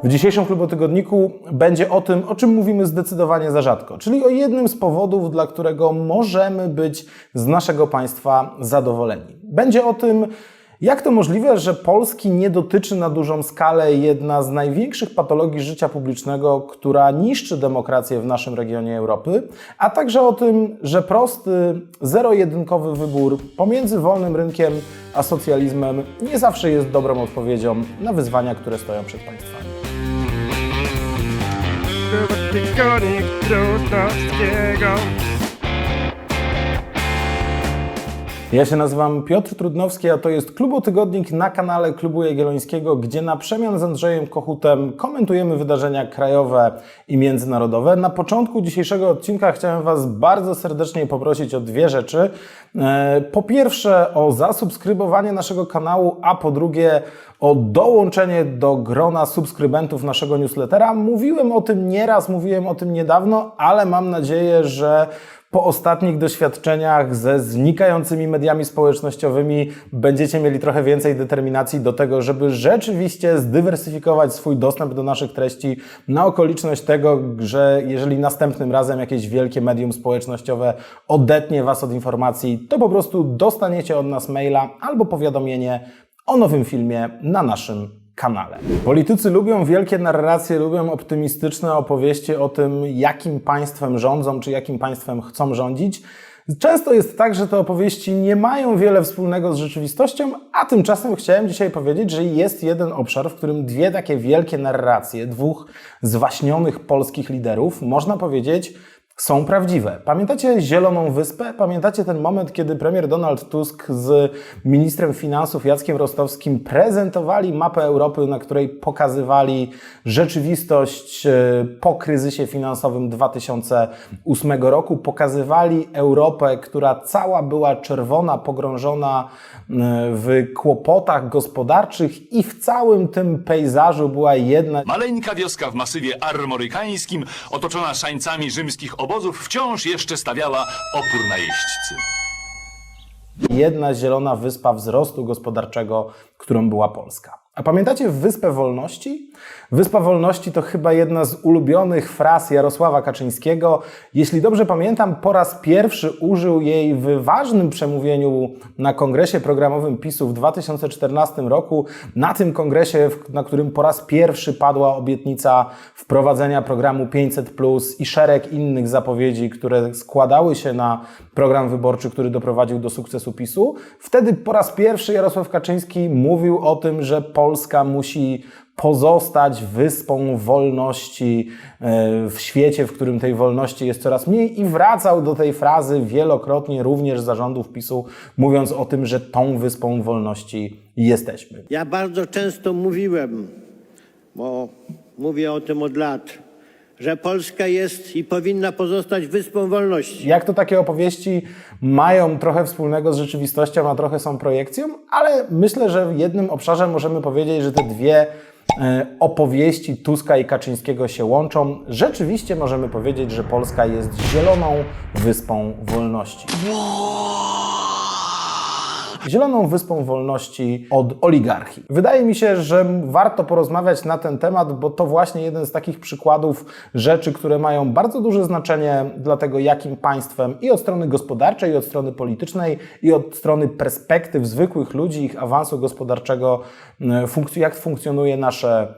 W dzisiejszym Klubotygodniku będzie o tym, o czym mówimy zdecydowanie za rzadko, czyli o jednym z powodów, dla którego możemy być z naszego państwa zadowoleni. Będzie o tym, jak to możliwe, że Polski nie dotyczy na dużą skalę jedna z największych patologii życia publicznego, która niszczy demokrację w naszym regionie Europy, a także o tym, że prosty, zero-jedynkowy wybór pomiędzy wolnym rynkiem a socjalizmem nie zawsze jest dobrą odpowiedzią na wyzwania, które stoją przed państwami. Tygodnik Trudnowskiego. Ja się nazywam Piotr Trudnowski, a to jest Klubotygodnik na kanale Klubu Jagiellońskiego, gdzie na przemian z Andrzejem Kochutem komentujemy wydarzenia krajowe i międzynarodowe. Na początku dzisiejszego odcinka chciałem Was bardzo serdecznie poprosić o dwie rzeczy. Po pierwsze o zasubskrybowanie naszego kanału, a po drugie o dołączenie do grona subskrybentów naszego newslettera. Mówiłem o tym nieraz, mówiłem o tym niedawno, ale mam nadzieję, że po ostatnich doświadczeniach ze znikającymi mediami społecznościowymi będziecie mieli trochę więcej determinacji do tego, żeby rzeczywiście zdywersyfikować swój dostęp do naszych treści na okoliczność tego, że jeżeli następnym razem jakieś wielkie medium społecznościowe odetnie Was od informacji, to po prostu dostaniecie od nas maila albo powiadomienie o nowym filmie na naszym kanale. Politycy lubią wielkie narracje, lubią optymistyczne opowieści o tym, jakim państwem rządzą, czy jakim państwem chcą rządzić. Często jest tak, że te opowieści nie mają wiele wspólnego z rzeczywistością, a tymczasem chciałem dzisiaj powiedzieć, że jest jeden obszar, w którym dwie takie wielkie narracje, dwóch zwaśnionych polskich liderów, można powiedzieć, są prawdziwe. Pamiętacie Zieloną Wyspę? Pamiętacie ten moment, kiedy premier Donald Tusk z ministrem finansów Jackiem Rostowskim prezentowali mapę Europy, na której pokazywali rzeczywistość po kryzysie finansowym 2008 roku. Pokazywali Europę, która cała była czerwona, pogrążona w kłopotach gospodarczych i w całym tym pejzażu była jedna maleńka wioska w masywie armorykańskim, otoczona szańcami rzymskich obozów, wciąż jeszcze stawiała opór najeźdźcy. jedna zielona wyspa wzrostu gospodarczego, którą była Polska. A pamiętacie Wyspę Wolności? Wyspa Wolności to chyba jedna z ulubionych fraz Jarosława Kaczyńskiego. Jeśli dobrze pamiętam, po raz pierwszy użył jej w ważnym przemówieniu na kongresie programowym PiS-u w 2014 roku. Na tym kongresie, na którym po raz pierwszy padła obietnica wprowadzenia programu 500+ i szereg innych zapowiedzi, które składały się na program wyborczy, który doprowadził do sukcesu PiS-u. Wtedy po raz pierwszy Jarosław Kaczyński mówił o tym, że Polska musi pozostać wyspą wolności w świecie, w którym tej wolności jest coraz mniej, i wracał do tej frazy wielokrotnie również za rządów PiS-u, mówiąc o tym, że tą wyspą wolności jesteśmy. Ja bardzo często mówiłem, bo mówię o tym od lat, że Polska jest i powinna pozostać wyspą wolności. Jak to takie opowieści mają trochę wspólnego z rzeczywistością, a trochę są projekcją, ale myślę, że w jednym obszarze możemy powiedzieć, że te dwie opowieści Tuska i Kaczyńskiego się łączą. Rzeczywiście możemy powiedzieć, że Polska jest zieloną wyspą wolności. Zieloną wyspą wolności od oligarchii. Wydaje mi się, że warto porozmawiać na ten temat, bo to właśnie jeden z takich przykładów rzeczy, które mają bardzo duże znaczenie dla tego, jakim państwem i od strony gospodarczej, i od strony politycznej, i od strony perspektyw zwykłych ludzi, ich awansu gospodarczego, jak funkcjonuje nasze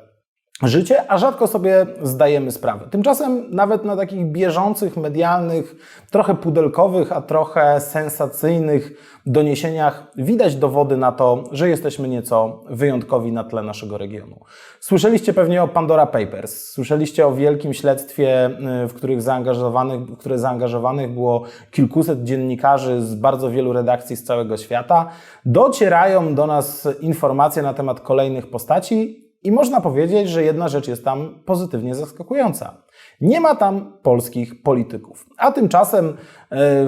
życie, a rzadko sobie zdajemy sprawę. Tymczasem nawet na takich bieżących, medialnych, trochę pudelkowych, a trochę sensacyjnych doniesieniach widać dowody na to, że jesteśmy nieco wyjątkowi na tle naszego regionu. Słyszeliście pewnie o Pandora Papers, słyszeliście o wielkim śledztwie, w które zaangażowanych było kilkuset dziennikarzy z bardzo wielu redakcji z całego świata. Docierają do nas informacje na temat kolejnych postaci, i można powiedzieć, że jedna rzecz jest tam pozytywnie zaskakująca. Nie ma tam polskich polityków. A tymczasem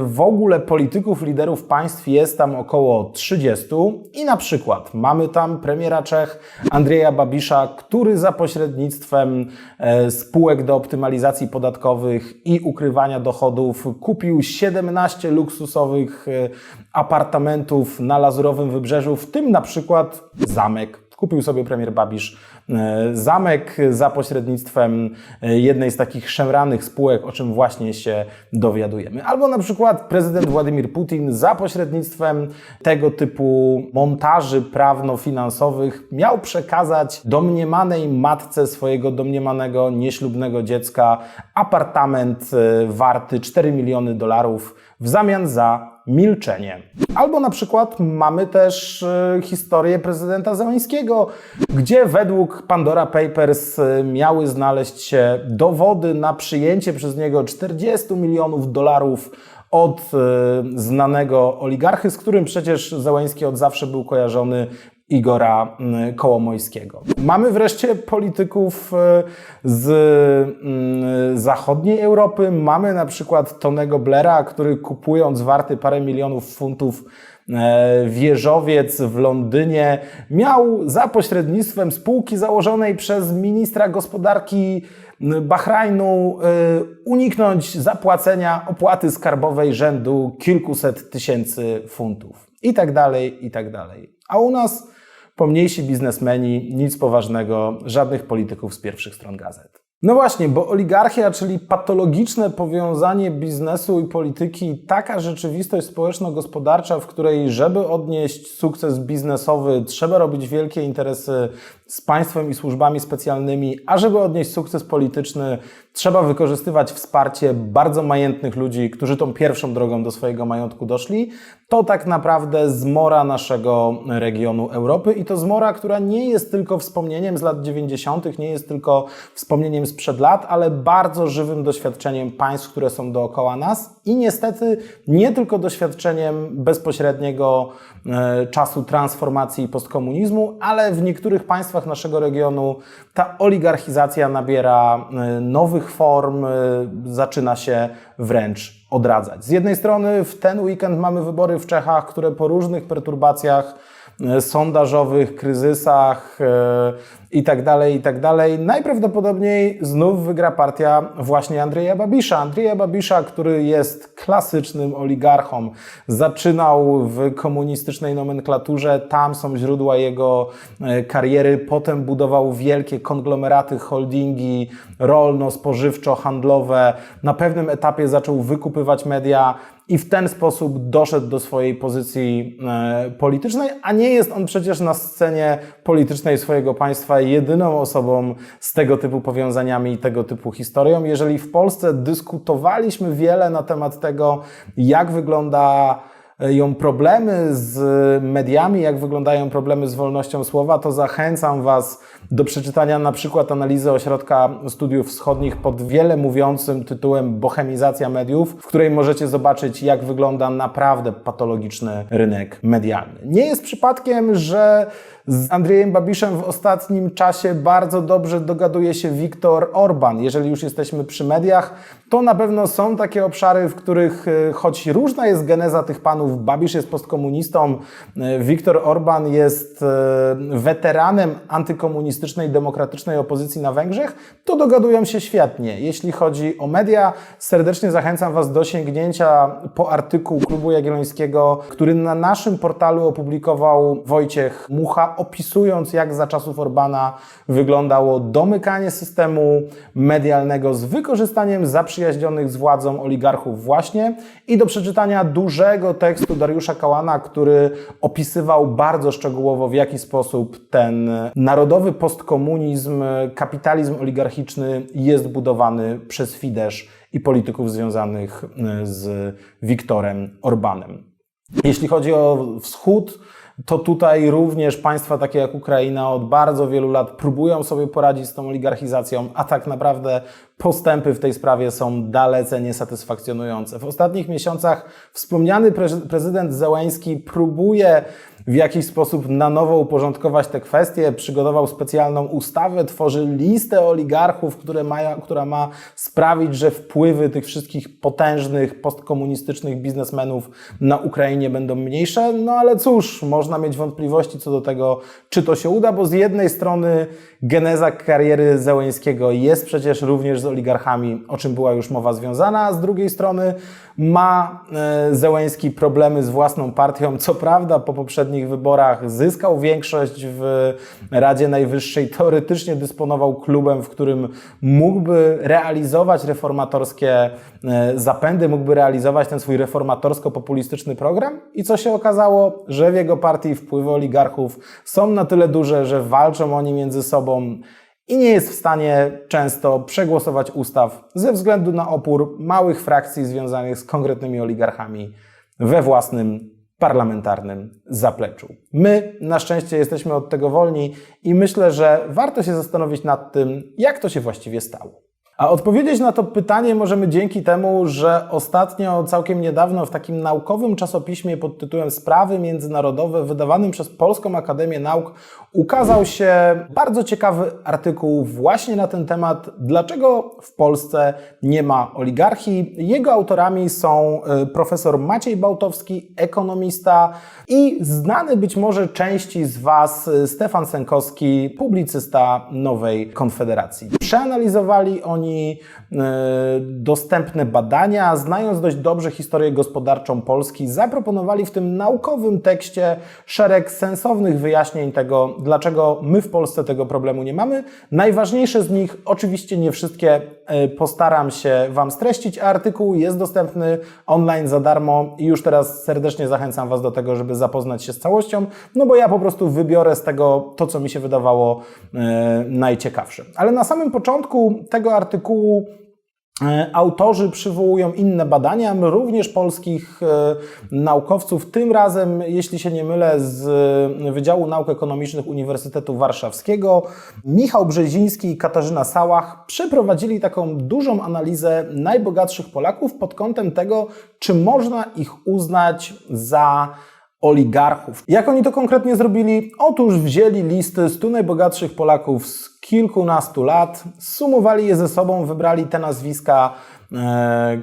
w ogóle polityków, liderów państw jest tam około 30 i na przykład mamy tam premiera Czech Andrzeja Babisza, który za pośrednictwem spółek do optymalizacji podatkowych i ukrywania dochodów kupił 17 luksusowych apartamentów na Lazurowym Wybrzeżu, w tym na przykład zamek. Kupił sobie premier Babisz zamek za pośrednictwem jednej z takich szemranych spółek, o czym właśnie się dowiadujemy. Albo na przykład prezydent Władimir Putin za pośrednictwem tego typu montaży prawno-finansowych miał przekazać domniemanej matce swojego domniemanego nieślubnego dziecka apartament warty $4 miliony w zamian za milczenie. Albo na przykład mamy też historię prezydenta Zełańskiego, gdzie według Pandora Papers miały znaleźć się dowody na przyjęcie przez niego $40 milionów od znanego oligarchy, z którym przecież Zełański od zawsze był kojarzony, Igora Kołomojskiego. Mamy wreszcie polityków z zachodniej Europy. Mamy na przykład Tonego Blaira, który kupując warty parę milionów funtów wieżowiec w Londynie miał za pośrednictwem spółki założonej przez ministra gospodarki Bahrajnu uniknąć zapłacenia opłaty skarbowej rzędu kilkuset tysięcy funtów. I tak dalej, i tak dalej. A u nas pomniejsi biznesmeni, nic poważnego, żadnych polityków z pierwszych stron gazet. No właśnie, bo oligarchia, czyli patologiczne powiązanie biznesu i polityki, taka rzeczywistość społeczno-gospodarcza, w której żeby odnieść sukces biznesowy, trzeba robić wielkie interesy z państwem i służbami specjalnymi, a żeby odnieść sukces polityczny, trzeba wykorzystywać wsparcie bardzo majętnych ludzi, którzy tą pierwszą drogą do swojego majątku doszli. To tak naprawdę zmora naszego regionu Europy i to zmora, która nie jest tylko wspomnieniem z lat 90., nie jest tylko wspomnieniem sprzed lat, ale bardzo żywym doświadczeniem państw, które są dookoła nas i niestety nie tylko doświadczeniem bezpośredniego czasu transformacji i postkomunizmu, ale w niektórych państwach naszego regionu ta oligarchizacja nabiera nowych form, zaczyna się wręcz odradzać. Z jednej strony w ten weekend mamy wybory w Czechach, które po różnych perturbacjach sondażowych, kryzysach i tak dalej, najprawdopodobniej znów wygra partia właśnie Andrzeja Babisza. Andrzeja Babisza, który jest klasycznym oligarchą. Zaczynał w komunistycznej nomenklaturze, tam są źródła jego kariery, potem budował wielkie konglomeraty, holdingi rolno-spożywczo-handlowe. Na pewnym etapie zaczął wykupywać media i w ten sposób doszedł do swojej pozycji politycznej, a nie jest on przecież na scenie politycznej swojego państwa jedyną osobą z tego typu powiązaniami i tego typu historią. Jeżeli w Polsce dyskutowaliśmy wiele na temat tego, jak wyglądają problemy z mediami, jak wyglądają problemy z wolnością słowa, to zachęcam Was do przeczytania na przykład analizy Ośrodka Studiów Wschodnich pod wiele mówiącym tytułem Bohemizacja mediów, w której możecie zobaczyć, jak wygląda naprawdę patologiczny rynek medialny. Nie jest przypadkiem, że z Andrzejem Babiszem w ostatnim czasie bardzo dobrze dogaduje się Viktor Orban. Jeżeli już jesteśmy przy mediach, to na pewno są takie obszary, w których choć różna jest geneza tych panów, Babisz jest postkomunistą, Viktor Orban jest weteranem antykomunistycznej, demokratycznej opozycji na Węgrzech, to dogadują się świetnie. Jeśli chodzi o media, serdecznie zachęcam Was do sięgnięcia po artykuł Klubu Jagiellońskiego, który na naszym portalu opublikował Wojciech Mucha, opisując, jak za czasów Orbana wyglądało domykanie systemu medialnego z wykorzystaniem zaprzyjaźnionych z władzą oligarchów właśnie, i do przeczytania dużego tekstu Dariusza Kałana, który opisywał bardzo szczegółowo, w jaki sposób ten narodowy postkomunizm, kapitalizm oligarchiczny jest budowany przez Fidesz i polityków związanych z Viktorem Orbanem. Jeśli chodzi o Wschód, to tutaj również państwa takie jak Ukraina od bardzo wielu lat próbują sobie poradzić z tą oligarchizacją, a tak naprawdę postępy w tej sprawie są dalece niesatysfakcjonujące. W ostatnich miesiącach wspomniany prezydent Zełański próbuje w jakiś sposób na nowo uporządkować te kwestie, przygotował specjalną ustawę, tworzy listę oligarchów, która ma sprawić, że wpływy tych wszystkich potężnych postkomunistycznych biznesmenów na Ukrainie będą mniejsze. No ale cóż, można mieć wątpliwości co do tego, czy to się uda, bo z jednej strony geneza kariery Zełańskiego jest przecież również z oligarchami, o czym była już mowa związana, a z drugiej strony Ma Zełenski problemy z własną partią. Co prawda po poprzednich wyborach zyskał większość w Radzie Najwyższej. Teoretycznie dysponował klubem, w którym mógłby realizować reformatorskie zapędy, mógłby realizować ten swój reformatorsko-populistyczny program. I co się okazało? Że w jego partii wpływy oligarchów są na tyle duże, że walczą oni między sobą i nie jest w stanie często przegłosować ustaw ze względu na opór małych frakcji związanych z konkretnymi oligarchami we własnym parlamentarnym zapleczu. My na szczęście jesteśmy od tego wolni i myślę, że warto się zastanowić nad tym, jak to się właściwie stało. A odpowiedzieć na to pytanie możemy dzięki temu, że ostatnio, całkiem niedawno w takim naukowym czasopiśmie pod tytułem Sprawy Międzynarodowe, wydawanym przez Polską Akademię Nauk, ukazał się bardzo ciekawy artykuł właśnie na ten temat, dlaczego w Polsce nie ma oligarchii. Jego autorami są profesor Maciej Bałtowski, ekonomista, i znany być może części z Was Stefan Sękowski, publicysta Nowej Konfederacji. Przeanalizowali oni dostępne badania, znając dość dobrze historię gospodarczą Polski, zaproponowali w tym naukowym tekście szereg sensownych wyjaśnień tego, dlaczego my w Polsce tego problemu nie mamy. Najważniejsze z nich, oczywiście nie wszystkie, postaram się Wam streścić. Artykuł jest dostępny online za darmo i już teraz serdecznie zachęcam Was do tego, żeby zapoznać się z całością, no bo ja po prostu wybiorę z tego to, co mi się wydawało najciekawsze. Ale na samym początku tego artykułu autorzy przywołują inne badania, również polskich naukowców, tym razem, jeśli się nie mylę, z Wydziału Nauk Ekonomicznych Uniwersytetu Warszawskiego. Michał Brzeziński i Katarzyna Sałach przeprowadzili taką dużą analizę najbogatszych Polaków pod kątem tego, czy można ich uznać za oligarchów. Jak oni to konkretnie zrobili? Otóż wzięli listy 100 najbogatszych Polaków z kilkunastu lat, sumowali je ze sobą, wybrali te nazwiska,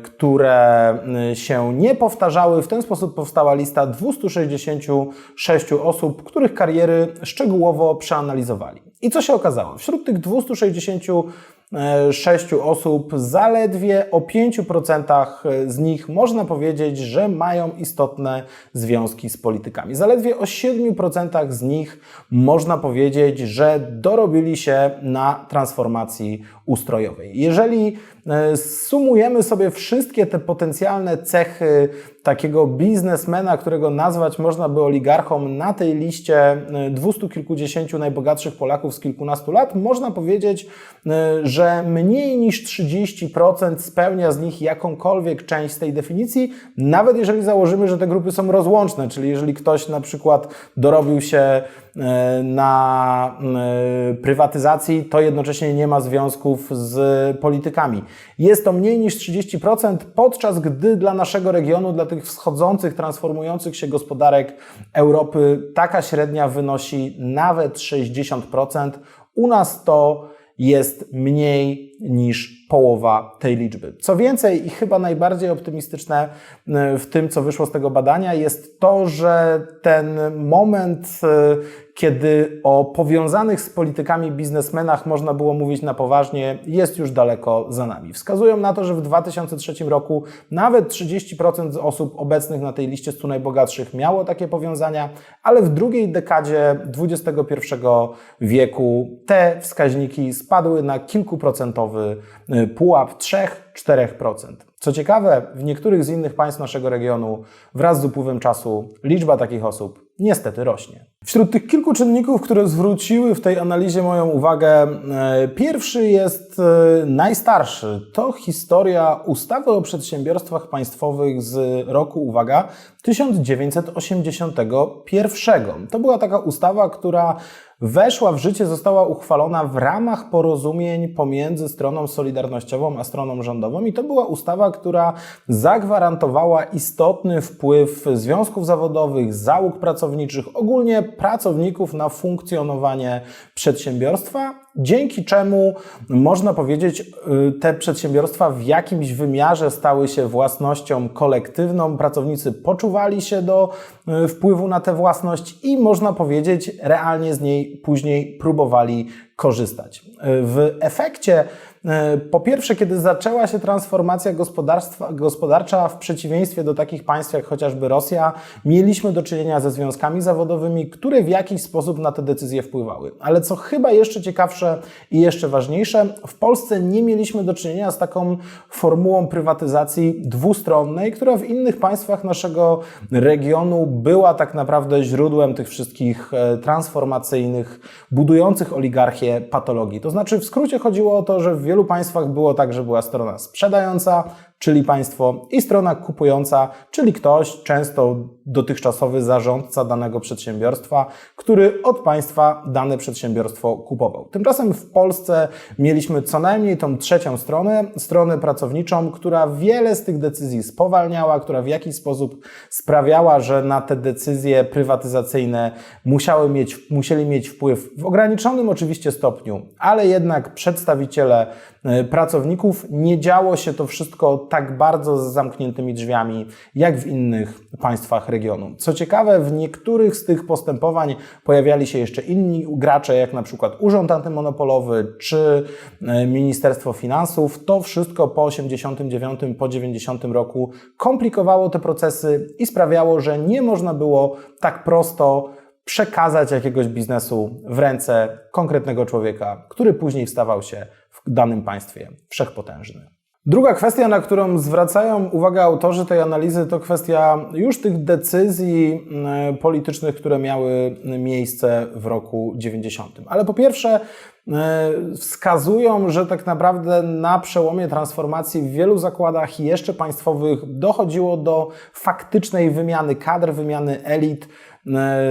które się nie powtarzały. W ten sposób powstała lista 266 osób, których kariery szczegółowo przeanalizowali. I co się okazało? Wśród tych 266 osób zaledwie o 5% z nich można powiedzieć, że mają istotne związki z politykami. Zaledwie o 7% z nich można powiedzieć, że dorobili się na transformacji ustrojowej. Jeżeli sumujemy sobie wszystkie te potencjalne cechy takiego biznesmena, którego nazwać można by oligarchą, na tej liście 200 kilkudziesięciu najbogatszych Polaków z kilkunastu lat, można powiedzieć, że mniej niż 30% spełnia z nich jakąkolwiek część z tej definicji, nawet jeżeli założymy, że te grupy są rozłączne, czyli jeżeli ktoś na przykład dorobił się na prywatyzacji, to jednocześnie nie ma związków z politykami. Jest to mniej niż 30%, podczas gdy dla naszego regionu, dla tych wschodzących, transformujących się gospodarek Europy, taka średnia wynosi nawet 60%. U nas to jest mniej niż połowa tej liczby. Co więcej, i chyba najbardziej optymistyczne w tym, co wyszło z tego badania, jest to, że ten moment, kiedy o powiązanych z politykami biznesmenach można było mówić na poważnie, jest już daleko za nami. Wskazują na to, że w 2003 roku nawet 30% z osób obecnych na tej liście 100 najbogatszych miało takie powiązania, ale w drugiej dekadzie XXI wieku te wskaźniki spadły na kilkuprocentowy pułap 3–4%. Co ciekawe, w niektórych z innych państw naszego regionu wraz z upływem czasu liczba takich osób niestety rośnie. Wśród tych kilku czynników, które zwróciły w tej analizie moją uwagę, pierwszy jest najstarszy. To historia ustawy o przedsiębiorstwach państwowych z roku, uwaga, 1981. To była taka ustawa, która weszła w życie, została uchwalona w ramach porozumień pomiędzy stroną solidarnościową a stroną rządową i to była ustawa, która zagwarantowała istotny wpływ związków zawodowych, załóg pracowniczych, ogólnie pracowników na funkcjonowanie przedsiębiorstwa, dzięki czemu można powiedzieć, te przedsiębiorstwa w jakimś wymiarze stały się własnością kolektywną, pracownicy poczuwali się do wpływu na tę własność i można powiedzieć realnie z niej później próbowali korzystać. W efekcie Po pierwsze, kiedy zaczęła się transformacja gospodarcza, w przeciwieństwie do takich państw jak chociażby Rosja, mieliśmy do czynienia ze związkami zawodowymi, które w jakiś sposób na te decyzje wpływały. Ale co chyba jeszcze ciekawsze i jeszcze ważniejsze, w Polsce nie mieliśmy do czynienia z taką formułą prywatyzacji dwustronnej, która w innych państwach naszego regionu była tak naprawdę źródłem tych wszystkich transformacyjnych, budujących oligarchię patologii. To znaczy w skrócie chodziło o to, że w wielu państwach było tak, że była strona sprzedająca, czyli państwo, i strona kupująca, czyli ktoś, często dotychczasowy zarządca danego przedsiębiorstwa, który od państwa dane przedsiębiorstwo kupował. Tymczasem w Polsce mieliśmy co najmniej tą trzecią stronę pracowniczą, która wiele z tych decyzji spowalniała, która w jakiś sposób sprawiała, że na te decyzje prywatyzacyjne musieli mieć wpływ w ograniczonym oczywiście stopniu, ale jednak przedstawiciele pracowników. Nie działo się to wszystko tak bardzo z zamkniętymi drzwiami, jak w innych państwach regionu. Co ciekawe, w niektórych z tych postępowań pojawiali się jeszcze inni gracze, jak na przykład Urząd Antymonopolowy czy Ministerstwo Finansów. To wszystko po 89, po 90 roku komplikowało te procesy i sprawiało, że nie można było tak prosto przekazać jakiegoś biznesu w ręce konkretnego człowieka, który później stawał się w danym państwie wszechpotężny. Druga kwestia, na którą zwracają uwagę autorzy tej analizy, to kwestia już tych decyzji politycznych, które miały miejsce w roku 90. Ale po pierwsze wskazują, że tak naprawdę na przełomie transformacji w wielu zakładach jeszcze państwowych dochodziło do faktycznej wymiany kadr, wymiany elit.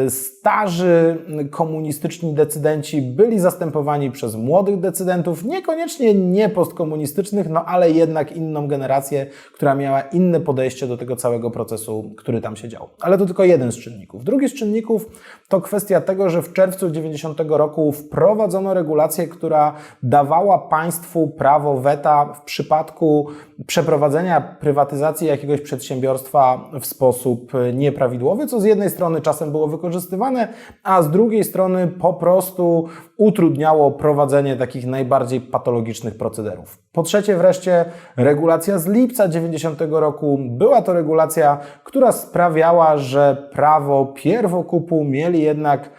Starzy komunistyczni decydenci byli zastępowani przez młodych decydentów, niekoniecznie nie postkomunistycznych, no ale jednak inną generację, która miała inne podejście do tego całego procesu, który tam się dział. Ale to tylko jeden z czynników. Drugi z czynników to kwestia tego, że w czerwcu 90 roku wprowadzono regulację, która dawała państwu prawo weta w przypadku przeprowadzenia prywatyzacji jakiegoś przedsiębiorstwa w sposób nieprawidłowy, co z jednej strony czasem było wykorzystywane, a z drugiej strony po prostu utrudniało prowadzenie takich najbardziej patologicznych procederów. Po trzecie wreszcie regulacja z lipca 90 roku. Była to regulacja, która sprawiała, że prawo pierwokupu mieli jednak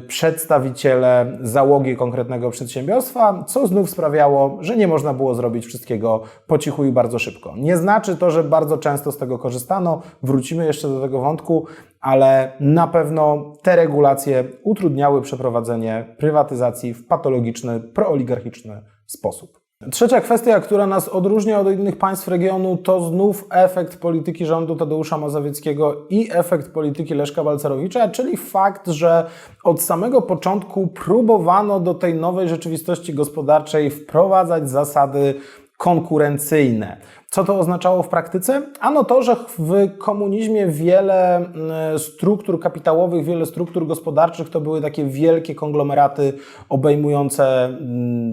przedstawiciele załogi konkretnego przedsiębiorstwa, co znów sprawiało, że nie można było zrobić wszystkiego po cichu i bardzo szybko. Nie znaczy to, że bardzo często z tego korzystano, wrócimy jeszcze do tego wątku, ale na pewno te regulacje utrudniały przeprowadzenie prywatyzacji w patologiczny, prooligarchiczny sposób. Trzecia kwestia, która nas odróżnia od innych państw regionu, to znów efekt polityki rządu Tadeusza Mazowieckiego i efekt polityki Leszka Balcerowicza, czyli fakt, że od samego początku próbowano do tej nowej rzeczywistości gospodarczej wprowadzać zasady konkurencyjne. Co to oznaczało w praktyce? Ano to, że w komunizmie wiele struktur kapitałowych, wiele struktur gospodarczych to były takie wielkie konglomeraty obejmujące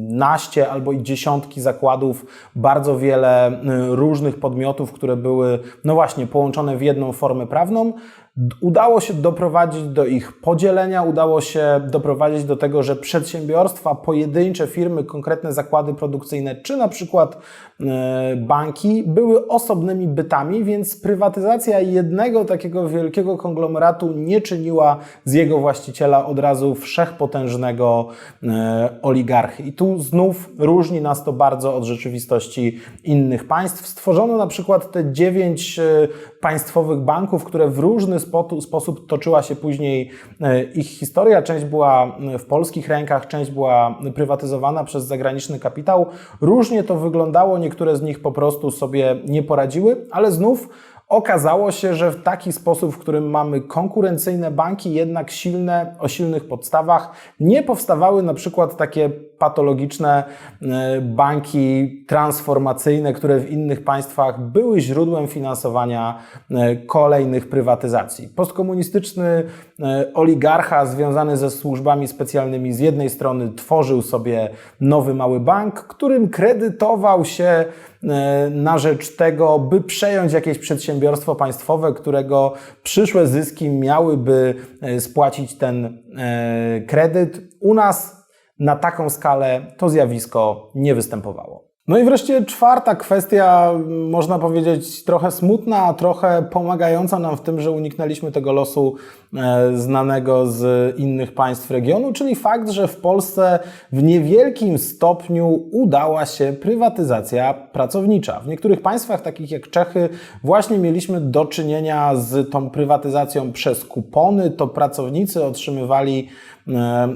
naście albo i dziesiątki zakładów, bardzo wiele różnych podmiotów, które były no właśnie połączone w jedną formę prawną. Udało się doprowadzić do ich podzielenia, udało się doprowadzić do tego, że przedsiębiorstwa, pojedyncze firmy, konkretne zakłady produkcyjne, czy na przykład banki były osobnymi bytami, więc prywatyzacja jednego takiego wielkiego konglomeratu nie czyniła z jego właściciela od razu wszechpotężnego oligarchy. I tu znów różni nas to bardzo od rzeczywistości innych państw. Stworzono na przykład te 9 państwowych banków, które w różny sposób toczyła się później ich historia. Część była w polskich rękach, część była prywatyzowana przez zagraniczny kapitał. Różnie to wyglądało, niektóre z nich po prostu sobie nie poradziły, ale znów okazało się, że w taki sposób, w którym mamy konkurencyjne banki, jednak silne, o silnych podstawach, nie powstawały na przykład takie patologiczne banki transformacyjne, które w innych państwach były źródłem finansowania kolejnych prywatyzacji. Postkomunistyczny oligarcha związany ze służbami specjalnymi z jednej strony tworzył sobie nowy mały bank, którym kredytował się na rzecz tego, by przejąć jakieś przedsiębiorstwo państwowe, którego przyszłe zyski miałyby spłacić ten kredyt. U nas na taką skalę to zjawisko nie występowało. No i wreszcie czwarta kwestia, można powiedzieć trochę smutna, a trochę pomagająca nam w tym, że uniknęliśmy tego losu znanego z innych państw regionu, czyli fakt, że w Polsce w niewielkim stopniu udała się prywatyzacja pracownicza. W niektórych państwach, takich jak Czechy, właśnie mieliśmy do czynienia z tą prywatyzacją przez kupony. To pracownicy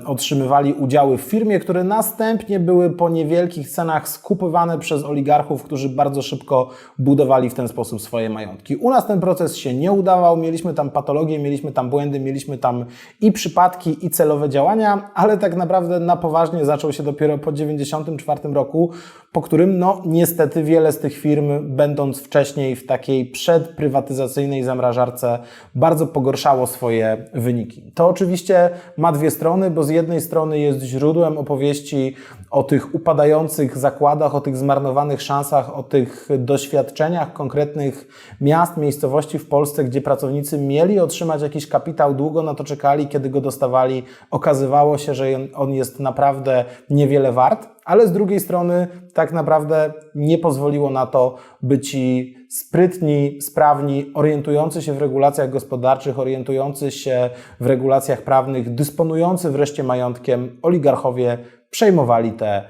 otrzymywali udziały w firmie, które następnie były po niewielkich cenach skupywane przez oligarchów, którzy bardzo szybko budowali w ten sposób swoje majątki. U nas ten proces się nie udawał, mieliśmy tam patologie, mieliśmy tam błędy, mieliśmy tam i przypadki, i celowe działania, ale tak naprawdę na poważnie zaczął się dopiero po 1994 roku, po którym niestety wiele z tych firm, będąc wcześniej w takiej przedprywatyzacyjnej zamrażarce, bardzo pogorszało swoje wyniki. To oczywiście ma dwie strony, bo z jednej strony jest źródłem opowieści o tych upadających zakładach, o tych zmarnowanych szansach, o tych doświadczeniach konkretnych miast, miejscowości w Polsce, gdzie pracownicy mieli otrzymać jakiś kapitał, długo na to czekali, kiedy go dostawali, okazywało się, że on jest naprawdę niewiele wart, ale z drugiej strony tak naprawdę nie pozwoliło na to, by ci sprytni, sprawni, orientujący się w regulacjach gospodarczych, orientujący się w regulacjach prawnych, dysponujący wreszcie majątkiem oligarchowie przejmowali te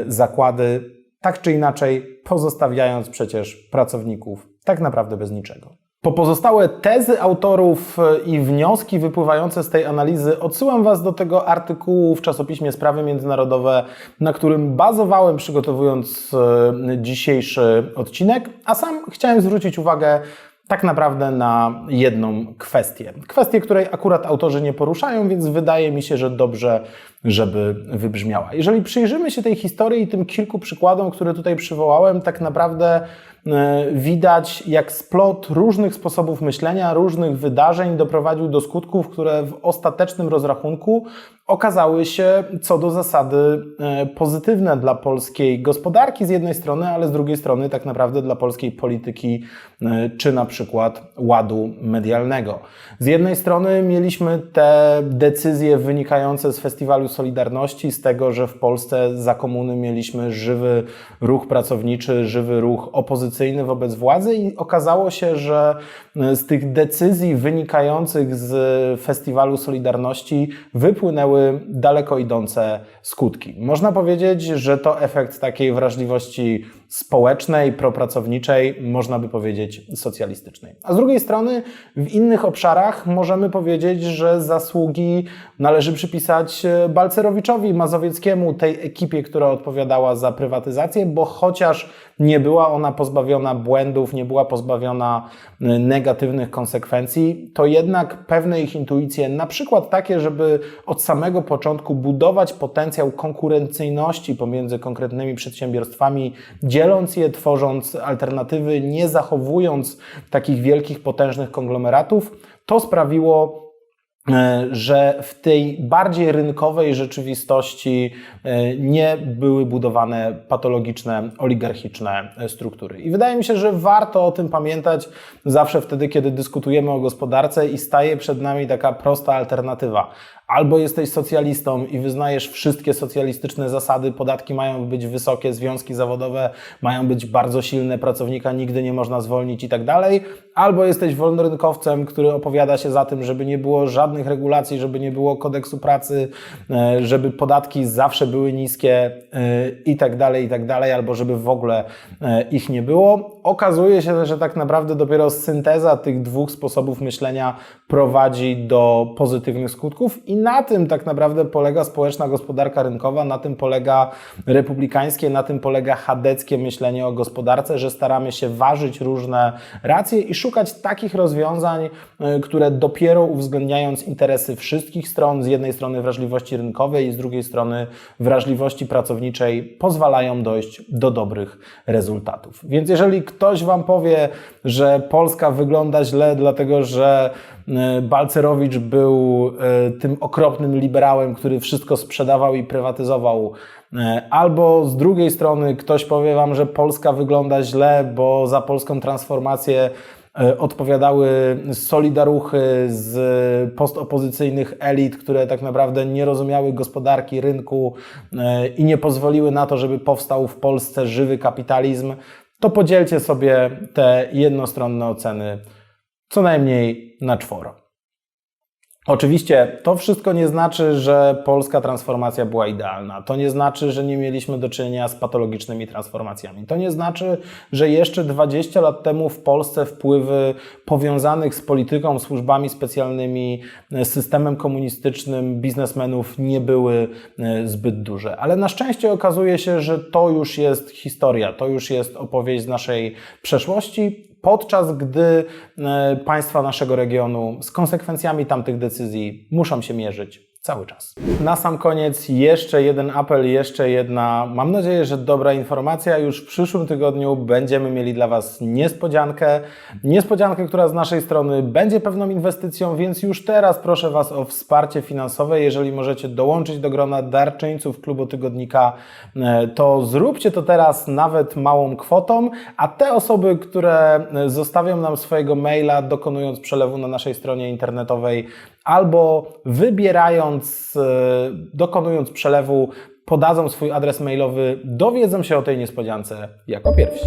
zakłady, tak czy inaczej pozostawiając przecież pracowników tak naprawdę bez niczego. Po pozostałe tezy autorów i wnioski wypływające z tej analizy odsyłam Was do tego artykułu w czasopiśmie Sprawy Międzynarodowe, na którym bazowałem, przygotowując dzisiejszy odcinek, a sam chciałem zwrócić uwagę tak naprawdę na jedną kwestię. Kwestię, której akurat autorzy nie poruszają, więc wydaje mi się, że dobrze, żeby wybrzmiała. Jeżeli przyjrzymy się tej historii i tym kilku przykładom, które tutaj przywołałem, tak naprawdę widać, jak splot różnych sposobów myślenia, różnych wydarzeń doprowadził do skutków, które w ostatecznym rozrachunku okazały się co do zasady pozytywne dla polskiej gospodarki z jednej strony, ale z drugiej strony tak naprawdę dla polskiej polityki czy na przykład ładu medialnego. Z jednej strony mieliśmy te decyzje wynikające z Festiwalu Solidarności, z tego, że w Polsce za komuny mieliśmy żywy ruch pracowniczy, żywy ruch opozycyjny wobec władzy i okazało się, że z tych decyzji wynikających z Festiwalu Solidarności wypłynęły daleko idące skutki. Można powiedzieć, że to efekt takiej wrażliwości społecznej, propracowniczej, można by powiedzieć socjalistycznej. A z drugiej strony w innych obszarach możemy powiedzieć, że zasługi należy przypisać Balcerowiczowi, Mazowieckiemu, tej ekipie, która odpowiadała za prywatyzację, bo chociaż nie była ona pozbawiona błędów, nie była pozbawiona negatywnych konsekwencji, to jednak pewne ich intuicje, na przykład takie, żeby od samego początku budować potencjał konkurencyjności pomiędzy konkretnymi przedsiębiorstwami, dzieląc je, tworząc alternatywy, nie zachowując takich wielkich, potężnych konglomeratów, to sprawiło, że w tej bardziej rynkowej rzeczywistości nie były budowane patologiczne, oligarchiczne struktury. I wydaje mi się, że warto o tym pamiętać zawsze wtedy, kiedy dyskutujemy o gospodarce i staje przed nami taka prosta alternatywa. Albo jesteś socjalistą i wyznajesz wszystkie socjalistyczne zasady, podatki mają być wysokie, związki zawodowe mają być bardzo silne, pracownika nigdy nie można zwolnić i tak dalej. Albo jesteś wolnorynkowcem, który opowiada się za tym, żeby nie było żadnych regulacji, żeby nie było kodeksu pracy, żeby podatki zawsze były niskie i tak dalej, albo żeby w ogóle ich nie było. Okazuje się, że tak naprawdę dopiero synteza tych dwóch sposobów myślenia prowadzi do pozytywnych skutków i na tym tak naprawdę polega społeczna gospodarka rynkowa, na tym polega republikańskie, na tym polega chadeckie myślenie o gospodarce, że staramy się ważyć różne racje i szukać takich rozwiązań, które dopiero uwzględniając interesy wszystkich stron, z jednej strony wrażliwości rynkowej i z drugiej strony wrażliwości pracowniczej, pozwalają dojść do dobrych rezultatów. Więc jeżeli ktoś Wam powie, że Polska wygląda źle, dlatego że Balcerowicz był tym okropnym liberałem, który wszystko sprzedawał i prywatyzował, albo z drugiej strony ktoś powie Wam, że Polska wygląda źle, bo za polską transformację odpowiadały solidaruchy z postopozycyjnych elit, które tak naprawdę nie rozumiały gospodarki, rynku i nie pozwoliły na to, żeby powstał w Polsce żywy kapitalizm, to podzielcie sobie te jednostronne oceny co najmniej na 4. Oczywiście to wszystko nie znaczy, że polska transformacja była idealna. To nie znaczy, że nie mieliśmy do czynienia z patologicznymi transformacjami. To nie znaczy, że jeszcze 20 lat temu w Polsce wpływy powiązanych z polityką, służbami specjalnymi, systemem komunistycznym biznesmenów nie były zbyt duże. Ale na szczęście okazuje się, że to już jest historia, to już jest opowieść z naszej przeszłości, podczas gdy państwa naszego regionu z konsekwencjami tamtych decyzji muszą się mierzyć cały czas. Na sam koniec jeszcze jeden apel, jeszcze jedna, mam nadzieję, że dobra informacja. Już w przyszłym tygodniu będziemy mieli dla Was niespodziankę. Niespodziankę, która z naszej strony będzie pewną inwestycją, więc już teraz proszę Was o wsparcie finansowe. Jeżeli możecie dołączyć do grona darczyńców Klubu Tygodnika, to zróbcie to teraz nawet małą kwotą, a te osoby, które zostawią nam swojego maila, dokonując przelewu na naszej stronie internetowej, albo dokonując przelewu, podadzą swój adres mailowy, dowiedzą się o tej niespodziance jako pierwsi.